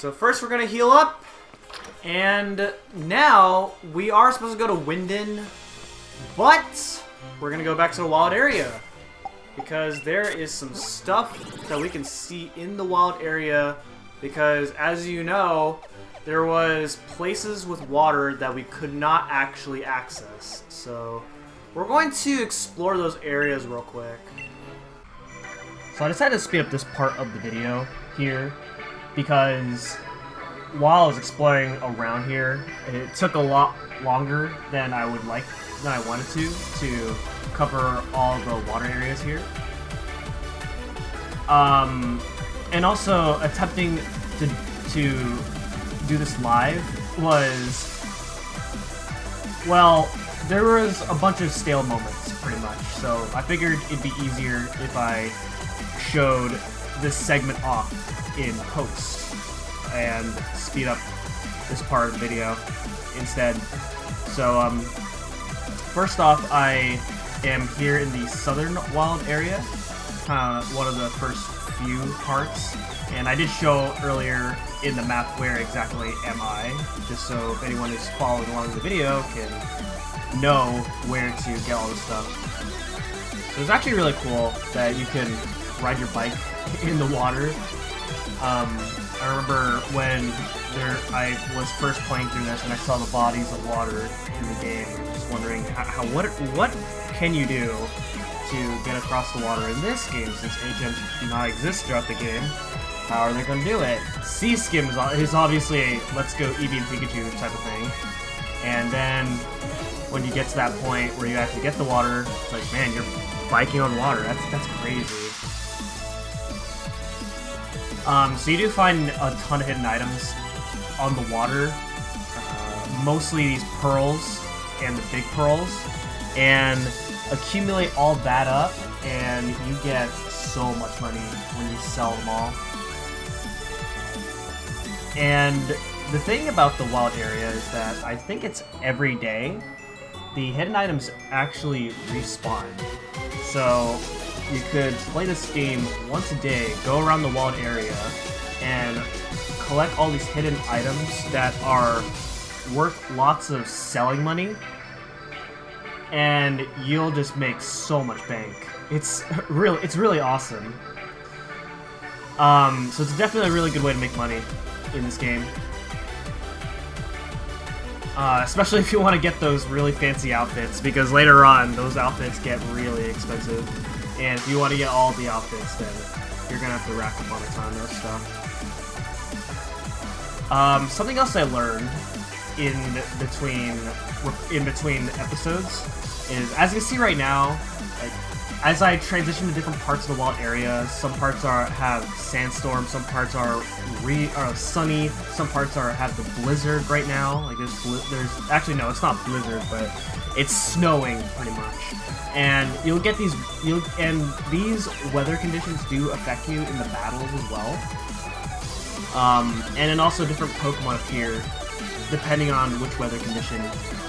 So first we're gonna heal up, and now we are supposed to go to Wyndon, but we're gonna go back to the wild area because there is some stuff that we can see in the wild area. Because as you know, there was places with water that we could not actually access. So we're going to explore those areas real quick. So I decided to speed up this part of the video here because while I was exploring around here, it took a lot longer than I wanted to cover all the water areas here. And also attempting to do this live was, well, there was a bunch of stale moments pretty much. So I figured it'd be easier if I showed this segment off in post and speed up this part of the video instead. So first off, I am here in the southern wild area, one of the first few parts, and I did show earlier in the map where exactly am I, just so if anyone who's following along the video can know where to get all this stuff. So it's actually really cool that you can ride your bike in the water. I remember when I was first playing through this and I saw the bodies of water in the game, I was just wondering what can you do to get across the water in this game, since HMs do not exist throughout the game. How are they going to do it? Sea Skim is obviously a let's go Eevee and Pikachu type of thing, and then when you get to that point where you actually get the water, it's like, man, you're biking on water. That's crazy. So you do find a ton of hidden items on the water, mostly these pearls and the big pearls, and accumulate all that up and you get so much money when you sell them all. And the thing about the wild area is that I think it's every day the hidden items actually respawn. So you could play this game once a day, go around the wild area, and collect all these hidden items that are worth lots of selling money, and you'll just make so much bank. It's really awesome. So it's definitely a really good way to make money in this game. Especially if you want to get those really fancy outfits, because later on those outfits get really expensive. And if you want to get all the outfits, then you're gonna have to rack up on a ton of stuff. Something else I learned in between episodes is, as you see right now, like, as I transition to different parts of the wild area, some parts have sandstorm, some parts are sunny, some parts have the blizzard right now. Like there's actually, no, it's not blizzard, but it's snowing pretty much. And you'll get these weather conditions do affect you in the battles as well. And then also different Pokemon appear depending on which weather condition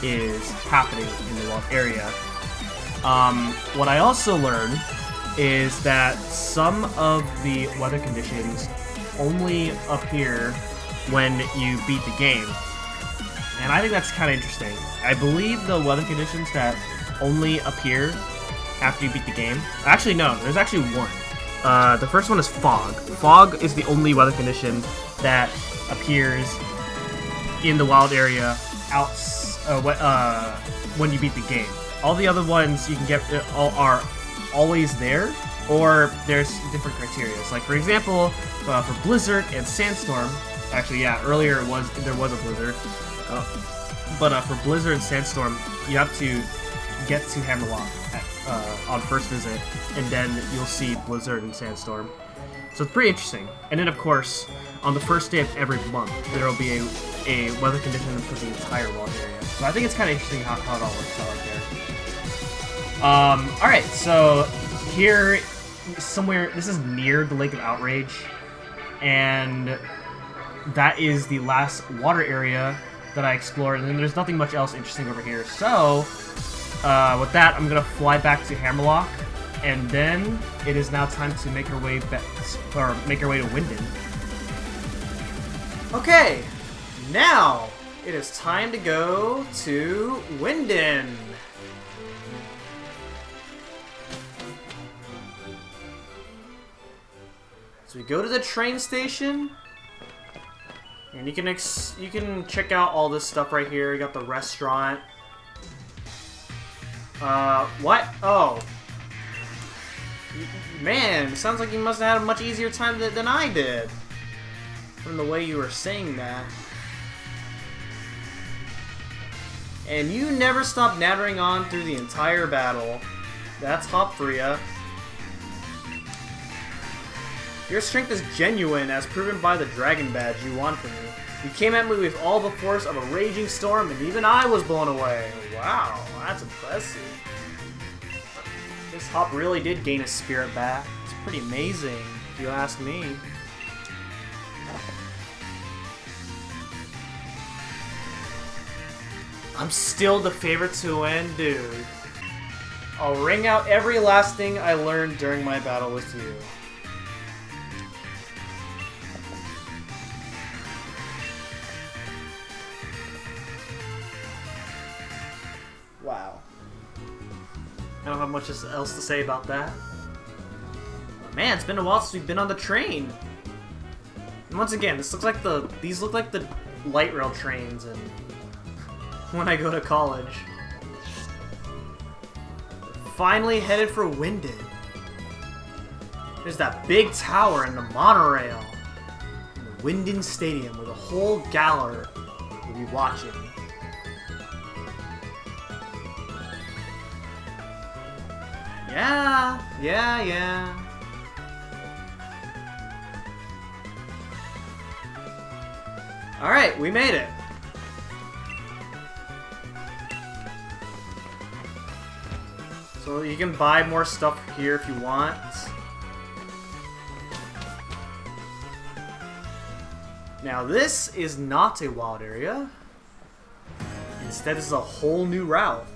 is happening in the wild area. What I also learned is that some of the weather conditions only appear when you beat the game. And I think that's kind of interesting. I believe the weather conditions that only appear after you beat the game... Actually, no, there's actually one. The first one is fog. Fog is the only weather condition that appears in the wild area when you beat the game. All the other ones you can get are always there, or there's different criteria. Like, for example, for Blizzard and Sandstorm, actually, yeah, earlier there was a Blizzard, but for Blizzard and Sandstorm, you have to get to Hammerlock on first visit, and then you'll see Blizzard and Sandstorm. So it's pretty interesting. And then, of course, on the first day of every month, there will be a weather condition for the entire wild area. So I think it's kind of interesting how it all works out right there. Alright, so here, somewhere, this is near the Lake of Outrage, and that is the last water area that I explored, and then there's nothing much else interesting over here. So, with that, I'm gonna fly back to Hammerlock, and then it is now time to make our way to Wyndon. Okay, now it is time to go to Wyndon. So we go to the train station, and you can check out all this stuff right here. You got the restaurant. What? Oh. Man, sounds like you must have had a much easier time than I did. From the way you were saying that. And you never stopped nattering on through the entire battle. That's hop for ya. Your strength is genuine, as proven by the dragon badge you won from me. You came at me with all the force of a raging storm, and even I was blown away. Wow, that's impressive. This hop really did gain his spirit back. It's pretty amazing, if you ask me. I'm still the favorite to win, dude. I'll ring out every last thing I learned during my battle with you. Wow. I don't have much else to say about that. Man, it's been a while since we've been on the train. And once again, these look like the light rail trains and when I go to college. We're finally headed for Wyndon. There's that big tower and the monorail. And the Wyndon Stadium where the whole gallery will be watching. Yeah. Alright, we made it. So you can buy more stuff here if you want. Now this is not a wild area. Instead, this is a whole new route.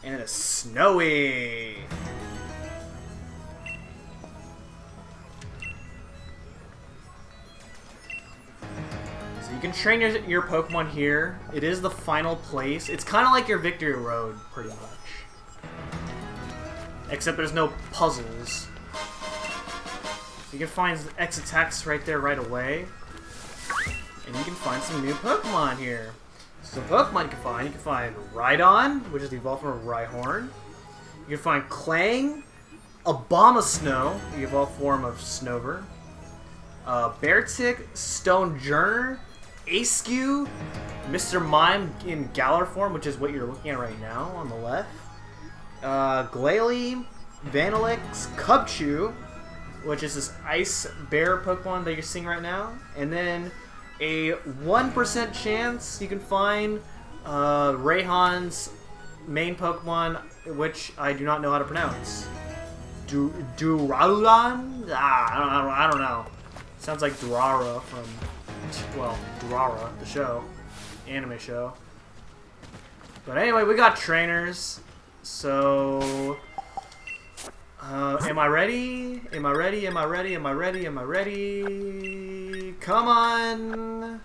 And it is snowy. So you can train your Pokemon here. It is the final place. It's kind of like your Victory Road, pretty much. Except there's no puzzles. So you can find X attacks right there right away. And you can find some new Pokemon here. So Pokemon you can find Rhydon, which is the evolved form of Rhyhorn. You can find Clang, Abomasnow, the evolved form of Snover. Beartic, Stonejourner, Askew, Mr. Mime in Galar form, which is what you're looking at right now on the left. Glalie, Vanillix, Cubchoo, which is this Ice Bear Pokemon that you're seeing right now. And then a 1% chance you can find Rayhan's main Pokemon, which I do not know how to pronounce. Duraludon? I don't know. Sounds like Durara from, well, Durara, the show, anime show. But anyway, we got trainers, so am I ready? Am I ready? Am I ready? Am I ready? Am I ready? Come on!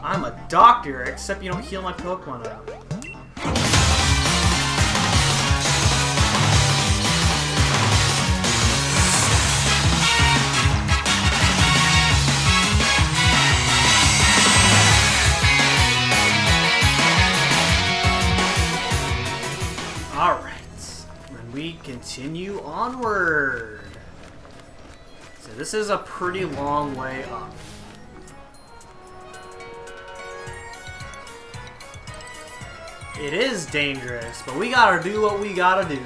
I'm a doctor, except you don't heal my Pokemon up. Alright, and we continue onward. So this is a pretty long way up. It is dangerous, but we gotta do what we gotta do.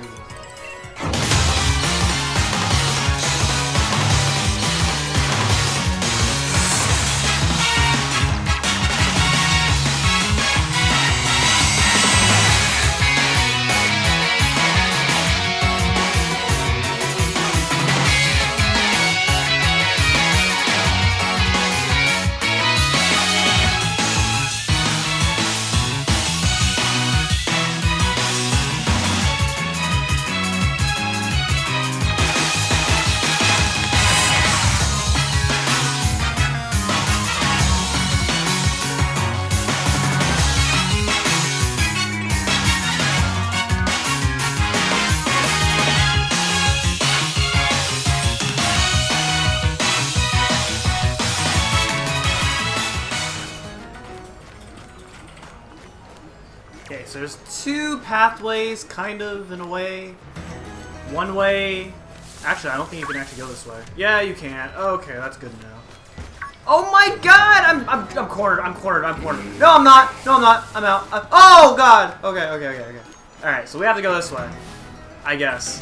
so there's two pathways, kind of, in a way. One way... Actually, I don't think you can actually go this way. Yeah, you can. Okay, that's good to know. Oh my god! I'm cornered. I'm cornered. I'm cornered. No, I'm not. No, I'm not. I'm out. Oh god! Okay. Alright, so we have to go this way. I guess.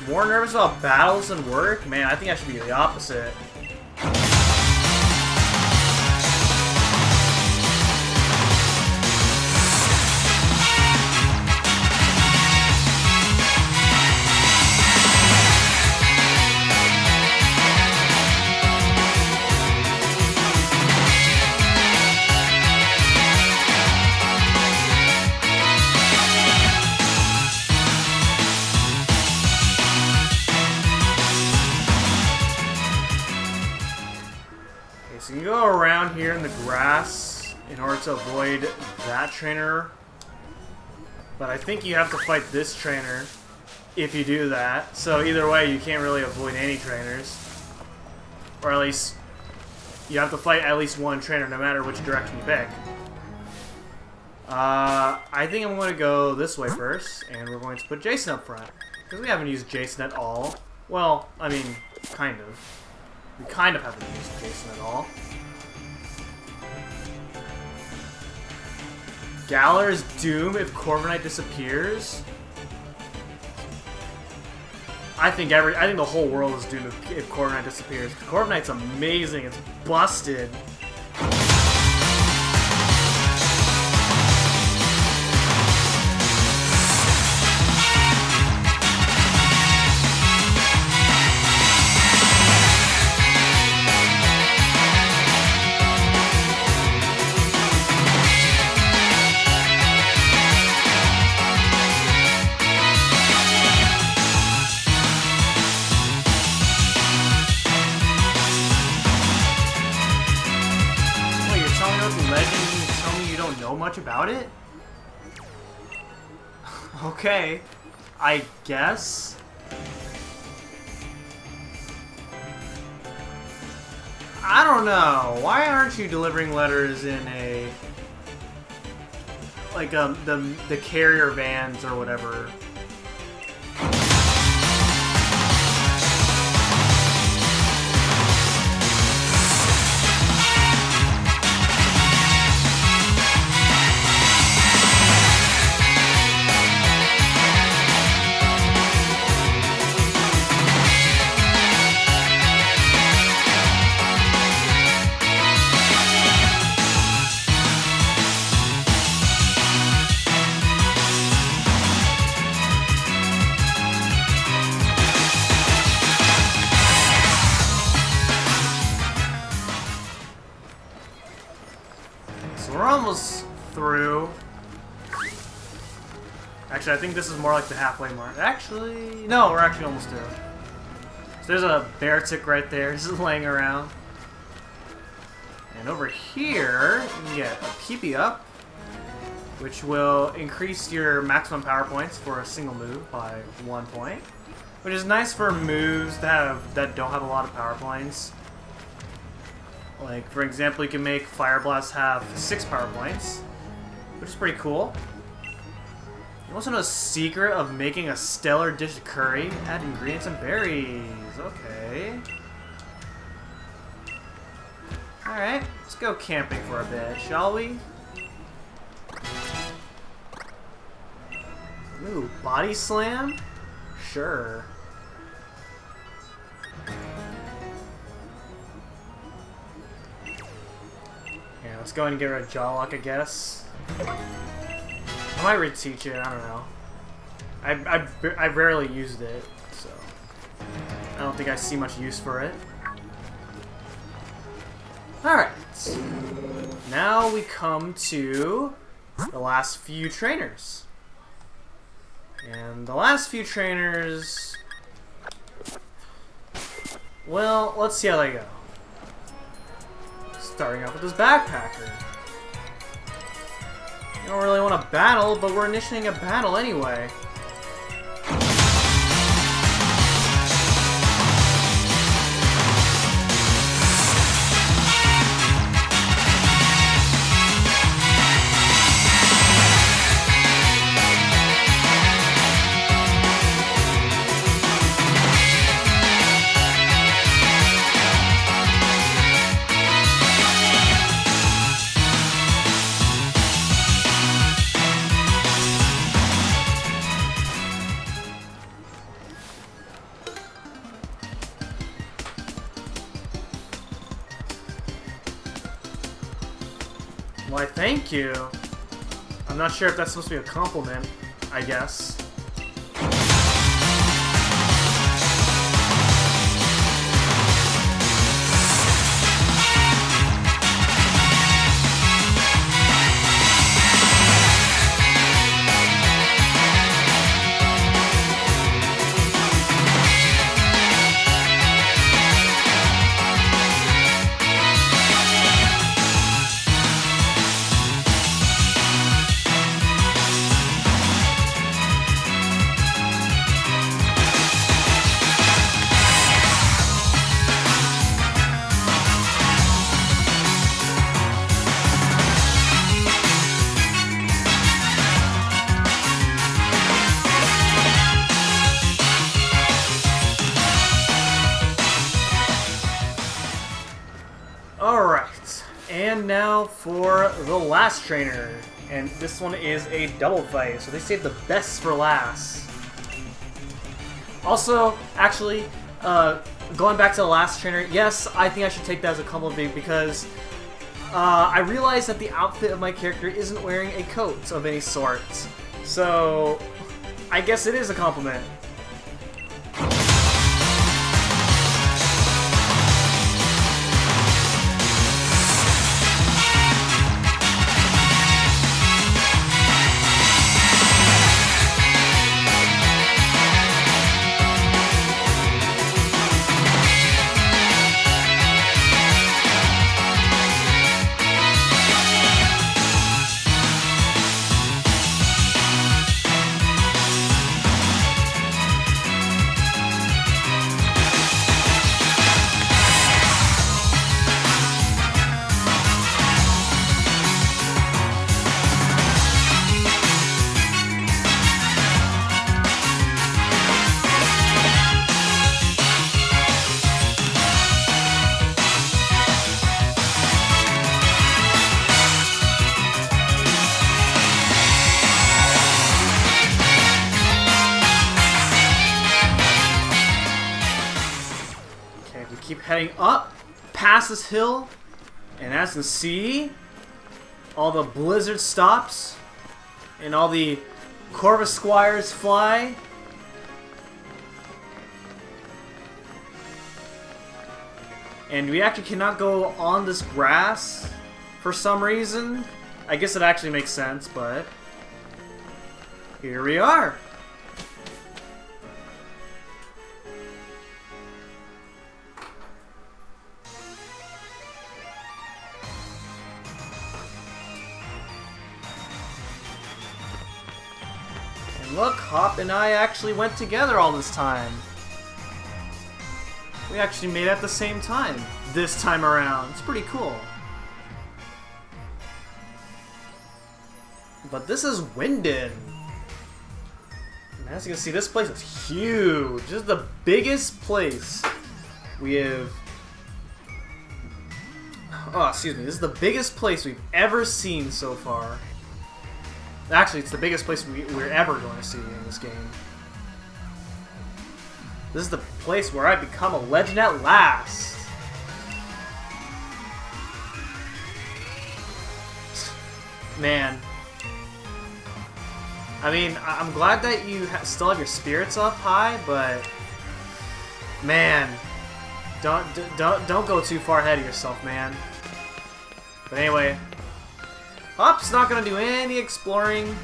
More nervous about battles than work? Man, I think I should be the opposite. So you can go around here in the grass in order to avoid that trainer. But I think you have to fight this trainer if you do that. So either way, you can't really avoid any trainers. Or at least, you have to fight at least one trainer no matter which direction you pick. I think I'm going to go this way first, and we're going to put Jason up front. Because we haven't used Jason at all. Well, I mean, kind of. We kind of haven't used Jason at all. Galar is doomed if Corviknight disappears. I think the whole world is doomed if Corviknight disappears. Corviknight's amazing. It's busted. Much about it? Okay, I guess. I don't know. Why aren't you delivering letters in a like the carrier vans or whatever? We're almost through. Actually, I think this is more like the halfway mark. Actually, no, we're actually almost through. So there's a bear tick right there, just laying around. And over here, you can get a Peepee up, which will increase your maximum power points for a single move by 1 point, which is nice for moves that don't have a lot of power points. Like, for example, you can make Fire Blast have 6 power points, which is pretty cool. You also know a secret of making a stellar dish of curry? Add ingredients and berries. Okay. Alright, let's go camping for a bit, shall we? Ooh, Body Slam? Sure. Yeah, let's go ahead and get rid of Jaw Lock, I guess. I might reteach it, I don't know. I've rarely used it, so I don't think I see much use for it. Alright. Now we come to the last few trainers. And the last few trainers... Well, let's see how they go. Starting off with this backpacker. You don't really want to battle, but we're initiating a battle anyway. Why, thank you. I'm not sure if that's supposed to be a compliment, I guess. Alright, and now for the last trainer. And this one is a double fight, so they saved the best for last. Also, actually, going back to the last trainer, yes, I think I should take that as a compliment because I realized that the outfit of my character isn't wearing a coat of any sort. So, I guess it is a compliment. Keep heading up past this hill, and as you can see, all the blizzard stops and all the Corvus Squires fly. And we actually cannot go on this grass for some reason. I guess it actually makes sense, but here we are. Look, Hop and I actually went together all this time. We actually made it at the same time this time around. It's pretty cool. But this is Wyndon. And as you can see, this place is huge. This is the biggest place we have... Oh, excuse me. This is the biggest place we've ever seen so far. Actually, it's the biggest place we're ever going to see in this game. This is the place where I become a legend at last. Man. I mean, I'm glad that you still have your spirits up high, but... Man. Don't go too far ahead of yourself, man. But anyway... Hop's not going to do any exploring,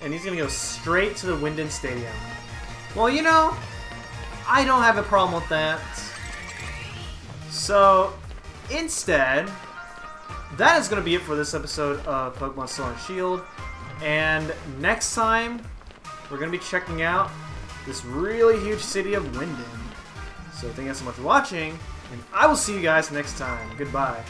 and he's going to go straight to the Wyndon Stadium. Well, you know, I don't have a problem with that. So, instead, that is going to be it for this episode of Pokemon Sword and Shield. And next time, we're going to be checking out this really huge city of Wyndon. So, thank you guys so much for watching, and I will see you guys next time. Goodbye.